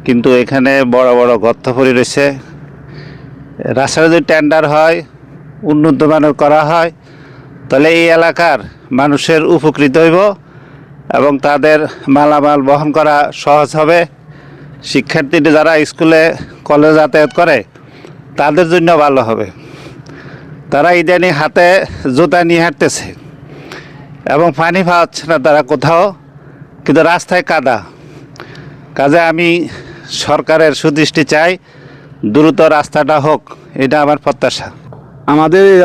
কিন্তু এখানে বড় বড় গর্ত পড়ে রয়েছে। রাস্তাটা যদি টেন্ডার হয়, উন্নত মানের করা হয়, তাহলে এই এলাকার মানুষের উপকৃত হইব এবং তাদের মালামাল বহন করা সহজ হবে। শিক্ষার্থীরা যারা স্কুলে কলেজে যাতায়াত করে তাদের জন্য ভালো হবে। তারা ইদানিং হাতে জুতা নিয়ে হাঁটতেছে এবং পানি পাচ্ছে না তারা কোথাও, কিন্তু রাস্তায় কাদা। কাজে আমি সরকারের সুদৃষ্টি চাই, দ্রুত রাস্তাটা হোক, এটা আমার প্রত্যাশা। আমাদের এই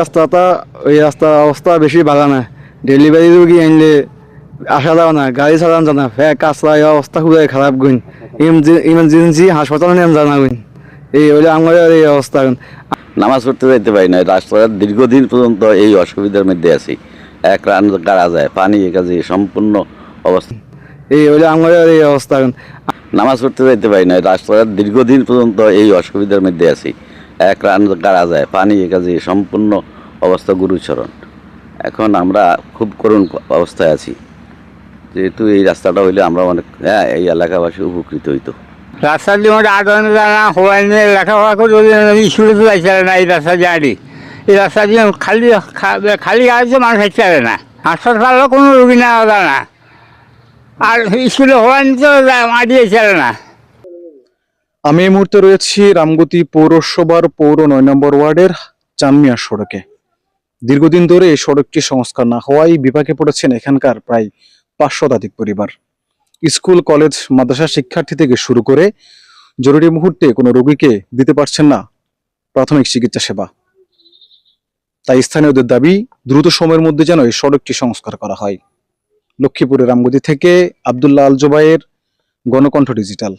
রাস্তার অবস্থা বেশি ভালো না। ডেলিভারি রুগী আনলে আসা যাওয়া না, গাড়ি চালানো জানা কাঁচরা এই অবস্থা খুবই খারাপ গুণ। ইমার্জেন্সি হাসপাতালে নেন জানা গুণ, এই হলে আমাদের এই অবস্থা। নামাজ পড়তে যাইতে পারি না, রাস্তার দীর্ঘদিন পর্যন্ত এই অসুবিধার মধ্যে আছি। এক রান গাড়া যায়, পানি কাজে সম্পূর্ণ অবস্থা, এই হলে আমাদের এই অবস্থা। নামাজ পড়তে যাইতে পারি না, রাস্তার দীর্ঘদিন পর্যন্ত এই অসুবিধার মধ্যে আছি। এক রান গাড়া যায়, পানি কাজে সম্পূর্ণ অবস্থা গুরুচরণ। এখন আমরা খুব করুণ অবস্থায় আছি, যেহেতু এই রাস্তাটা হইলে আমরা অনেক এই এলাকাবাসী উপকৃত হইতো। রাস্তা দিয়ে মধ্যে আদান জানা হওয়াই নিয়ে লেখাপড়া করে স্কুলে তো যাইতে পারে না। এই রাস্তা দিয়ে আড়ি, এই রাস্তা দিয়ে খালি গাড়িতে মানুষ হাঁটতে পারে না। হাসপাতালেও কোনো রুগী নেওয়া যায় না, আর স্কুলে হওয়াই নিতে আড়ি যাইতে না। আমি এই মুহূর্তে রয়েছি রামগতি পৌরসভার পৌর ৯ নম্বর ওয়ার্ডের চানমিয়া সড়কে। দীর্ঘদিন ধরে এই সড়কটি সংস্কার না হওয়ায় বিপাকে পড়েছেন এখানকার প্রায় ৫০০ শতাধিক পরিবার। স্কুল, কলেজ, মাদ্রাসা শিক্ষার্থী থেকে শুরু করে জরুরি মুহূর্তে কোনো রোগীকে দিতে পারছেন না প্রাথমিক চিকিৎসা সেবা। তাই স্থানীয়দের দাবি, দ্রুত সময়ের মধ্যে যেন এই সড়কটি সংস্কার করা হয়। লক্ষ্মীপুরের রামগতি থেকে আব্দুল্লাহ আল জোবায়ের, গণকণ্ঠ ডিজিটাল।